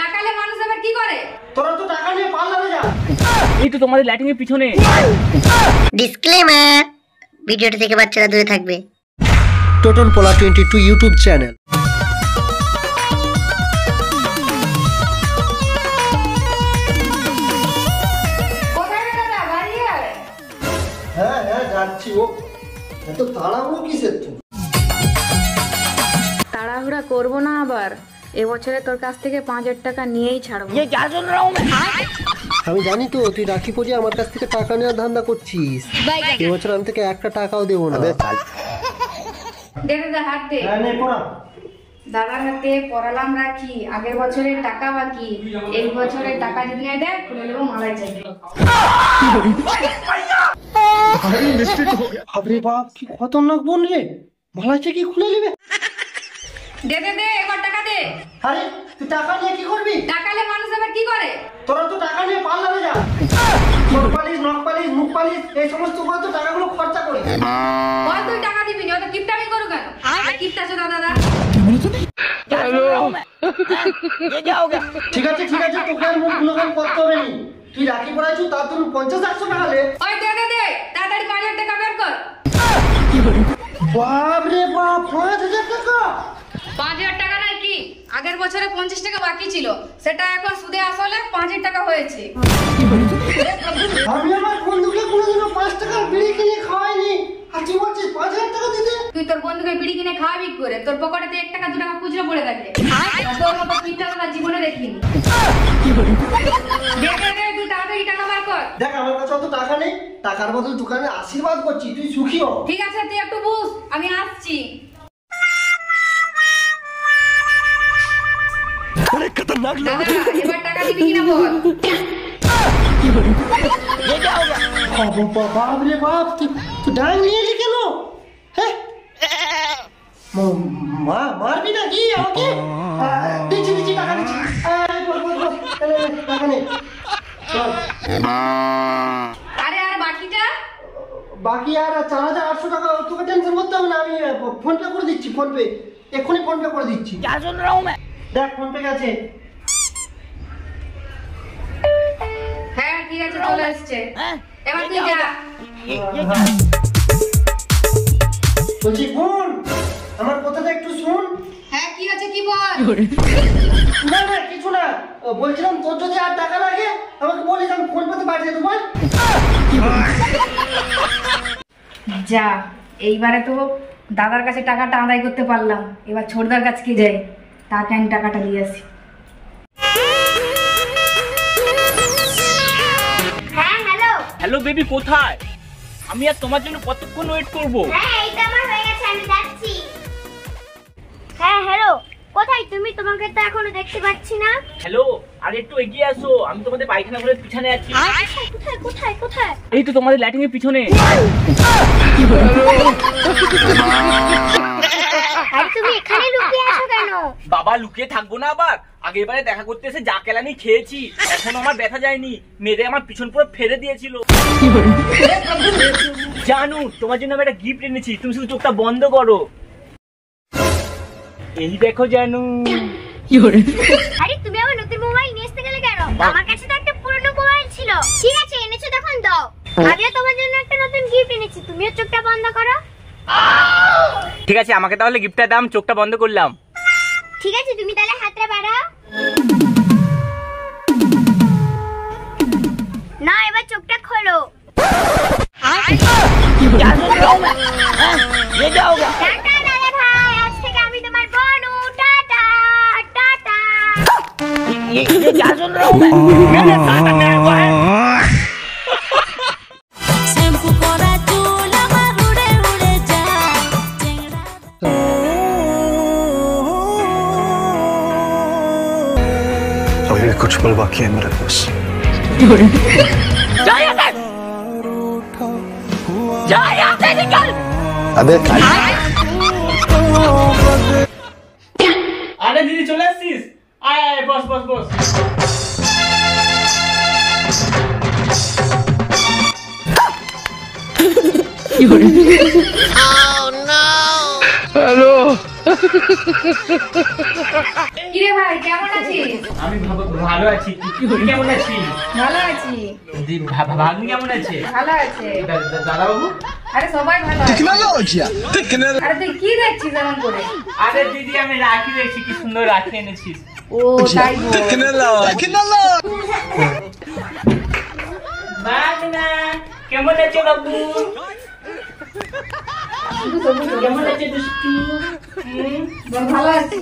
টাকালে মানুষ আবার কি করে? তোরা তো টাকা নিয়ে পার্লারে যা। এই তো তোমাদের লাইটিং এর পিছনে। ডিসক্লেমার, ভিডিওটি থেকে বাচ্চারা দূরে থাকবে। টোটন পোলা 22 ইউটিউব চ্যানেল। হ্যাঁ হ্যাঁ যাচ্ছি। ও এত তাড়াহুড়ো কিসের? তো তাড়াহুড়া করবো না আবার, এবছরে তোর কাছ থেকে 5000 টাকা নিয়েই ছাড়বো। আমি জানি তো তুই রাখি পূজে আমার কাছ থেকে টাকা নেওয়ার ধান্দা করছিস। এবছর আমি থেকে একটা টাকাও দেবো না। দে দে হাত দে। হ্যাঁ নে পড়া। দাদার হাতে পড়ালাম রাখি, আগের বছরের টাকা বাকি, এই বছরের টাকা যদি না দেয় খুলে নেবো মালাই চাই। আরে বাপ কি খতরনাক বোন রে, মালাই চাই কি খুলে নেবে? দে দে দে, এবার টাকা দে। আরে তুই টাকা নিয়ে কি করবি? টাকালে মানুষ আবার কি করে? তোরা তো টাকা নিয়ে পার্লারে যা। ঠোঁট পালিশ, নখ পালিশ, মুখ পালিশ, এই সমস্ত করে তো টাকাগুলো খরচা করি। বল তুই টাকা দিবি না, তো কিপটামি করু কেন? কিপটা আছে দাদা। ঠিক আছে ঠিক আছে, তোকে আর মুখ গুলোগান করতে হবে নি। তুই রাখি পড়াইছু তার জন্য 50-100 টাকা দে। ওই দে দে দে, তাড়াতাড়ি 5000 টাকা বের কর। বাপ রে বাপ, 5000 টাকা! 5000 টাকা নাই কি, আগের বছরে 50 টাকা বাকি ছিল, সেটা এখন সুদে আসলে 5000 টাকা হয়েছে। আমি আমার বন্ধুকে কোনোদিনও 5 টাকার বিড়ি কিনে খাওয়াইনি, আর তুই বলছিস 5000 টাকা দিতে? তুই তোর বন্ধুকে বিড়ি কিনে খাওয়াবি করে? তোর পকেটে 1 টাকা 2 টাকা খুচরো পড়ে থাকে। তোর মতো পিঠা কথা জীবনে দেখিনি। দে দে দে, তুই তাড়াতাড়ি টাকা বার কর। দেখ আমার কাছে অত টাকা নেই, টাকার বদল দোকানে আশীর্বাদ করছি, তুই সুখী হ। ঠিক আছে, তুই একটু বুঝ, আমি আসছি। দাদা, এবার টাকা দিবি কিনা বল। বাপ রে বাপ, তুই ডাং নিয়ে এলি কেন? হ্যাঁ মারবি নাকি আমাকে? দিচ্ছি দিচ্ছি টাকা দিচ্ছি। টাকা নেই। আরে আর বাকিটা? বাকি আর 4800 টাকা। তোকে টেনশন করতে হবে না, আমি ফোন পে করে দিচ্ছি। ফোন পে এক্ষুনি ফোন পে করে দিচ্ছি। দেখ ফোন পে গেছে। হ্যাঁ ঠিক আছে, চলে এসছে। এবার তুই যা। বলছি ফোন, আমার কথাটা একটু শুন। হ্যাঁ কি আছে কি বল। না না কিছু না, বলছিলাম তোর যদি আর টাকা লাগে আমাকে বলিস, আমি ফোন পেতে পাঠিয়ে দেবো। যা, এইবারে তো দাদার কাছে টাকাটা আদায় করতে পারলাম, এবার ছোটদার কাছে কি যাই, তাকে আমি টাকাটা দিয়ে আসি। হ্যাঁ হ্যালো। হ্যালো বেবি, কোথায়? আমি আর তোমার জন্য কতক্ষণ ওয়েট করব? হ্যাঁ এই তো আমার হয়ে গেছে, আমি যাচ্ছি। হ্যাঁ হ্যালো, কোথায় তুমি? তোমাকে তো এখনো দেখতে পাচ্ছি না। হ্যালো, আর একটু এগিয়ে আসো, আমি তোমাদের পায়খানা ঘরের পিছনে আছি। কোথায় কোথায় কোথায়? এই তো তোমাদের লাইটিং এর পিছনে। আরে তুমি এখানে লুকিয়ে আছো কেন? বাবা লুকিয়ে থাকবো না আবার, আগেরবারে দেখা করতে এসে যা কেলানি খেয়েছি, এখনো আমার ব্যথা যায়নি, মেরে আমার পিছন পুরো ফেলে দিয়েছিল। জানু, তোমার জন্য আমি একটা গিফট এনেছি, তুমি শুধু চোখটা বন্ধ করো। এই দেখো জানু। আরে তুমি আমার নতুন মোবাইল নিয়ে আসতে গেলে কেন? আমার কাছে তো একটা পুরনো মোবাইল ছিল। ঠিক আছে এনেছো তখন দাও। আমিও তোমার জন্য একটা নতুন গিফট এনেছি, তুমিও চোখটা বন্ধ করো। ঠিক আছে, আমাকে তাহলে গিফটটা দাম, চোখটা বন্ধ করলাম। ঠিক আছে তুমি তাহলে হাতটা বাড়াও। না এবার চোখটা খোলো। টাটা দাদা ভাই, আজ থেকে আমি তোমার বনু। Tata tata. अभी कुछ पल बाकी है मेरे पास। अबे আরে দিদি চলে আসছিস? আয় আয়, বস বস বস। हेलो কিরে ভাই কেমন আছিস? আমি ভালো আছি, তুই কেমন আছিস? ভালো আছি। ভাগ্নি কেমন আছে? ভালো আছে। দাদা বাবু? আরে সবাই ভালো আছে। আরে তুই কি দেখছিস এমন করে? আরে দিদি আমি রাখি দেখছি, কি সুন্দর রাখি এনেছিস। ও তাই বল। বাগনা কেমন আছে বাবু? কেমন আছে দুষ্টু? ভালো আছি।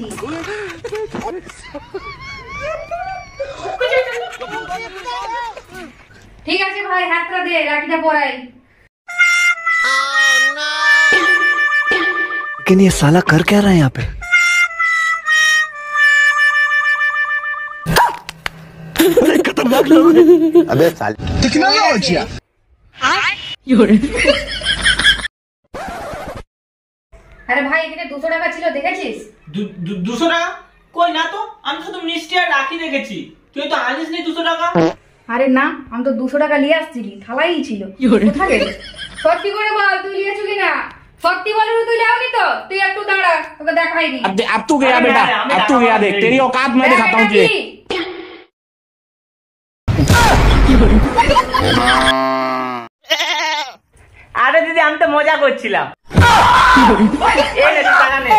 ঠিক আছে ভাই, হাতটা দে, রাখিটা পরাই। लेकिन ये साला कर क्या रहा है यहाँ पे? खतरनाक लोग हैं। अबे साले टेक्नोलॉजी। আরে ভাই এখানে 200 টাকা ছিল, দেখেছিস? 200 টাকা? কই না তো, আমি তো শুধু মিষ্টি আর রাখি দেখেছি, তুই তো আনিস নি 200 টাকা। আরে না, আমি তো 200 টাকা নিয়ে আসছিলি, থালাই ছিল। কোথায় গেল? সত্যি করে বল, তুই নিয়েছিস কিনা? সত্যি বলে তুই লাওনি তো? তুই একটু দাঁড়া, তোকে দেখাই দি। अब तू गया बेटा, अब तू गया देख, तेरी औकात मैं दिखाता हूँ तुझे। আরে দিদি আমি তো মজা করছিলাম। এই নে টাকা নে।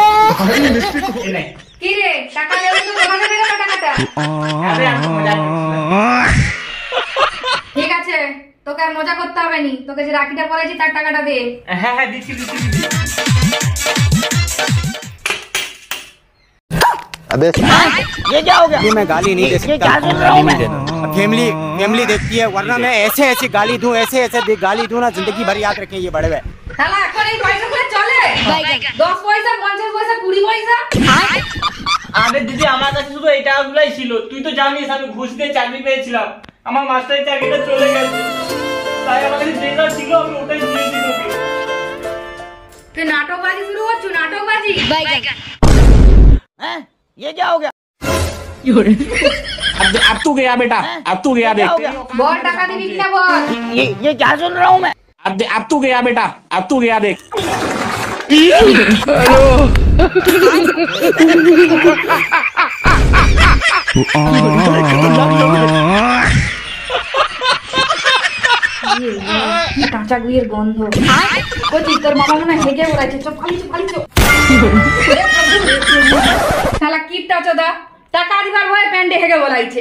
এই নে। কি রে, টাকা নেবে তো দোকানে দেবে না টাকাটা? আরে আমি তো মজা করছিলাম। ঠিক আছে, তোকে আর মজা করতে হবে নি, তোকে যে রাখিটা পরাইছি তার টাকাটা দে। হ্যাঁ হ্যাঁ দিচ্ছি। अबे ये क्या हो गया? ये मैं गाली नहीं दे सकता, क्या सुन रहा हूँ मैं? फैमिली देखती है, वरना मैं ऐसे गाली दूं, ऐसे गाली दूं ना, जिंदगी भर याद रखें ये बड़े हुए। শালা এখন এই পয়সাগুলো চলে? 10 পয়সা, 50 পয়সা, 20 পয়সা। আরে দিদি আমার কাছে শুধু এই টাকাগুলোই ছিল, তুই তো জানিস আমি ঘুষ দিয়ে চাকরি পেয়েছিলাম, আমার মাস্টারের চাকরিটা চলে গেছে, তাই আমার কাছে যেটা ছিল আমি ওটাই দিয়েছি তোকে। তুই নাটকবাজি শুরু করছিস, নাটকবাজি। हैं? ये क्या हो गया? अब तू गया बेटा, अब तू गया देख, বল টাকা দিবি কিনা বল। ये क्या सुन रहा हूँ मैं? अब तू गया बेटा, अब तू गया देख। কি কাঁচা গুইয়ের গন্ধ। কচি তোর মামা মনে হয় হেগে ওড়াইছে, চপ পালিছো। শালা কিপটা চোদা, টাকা দিবার ভয়ে প্যান্ডে হেগে বলাইছে।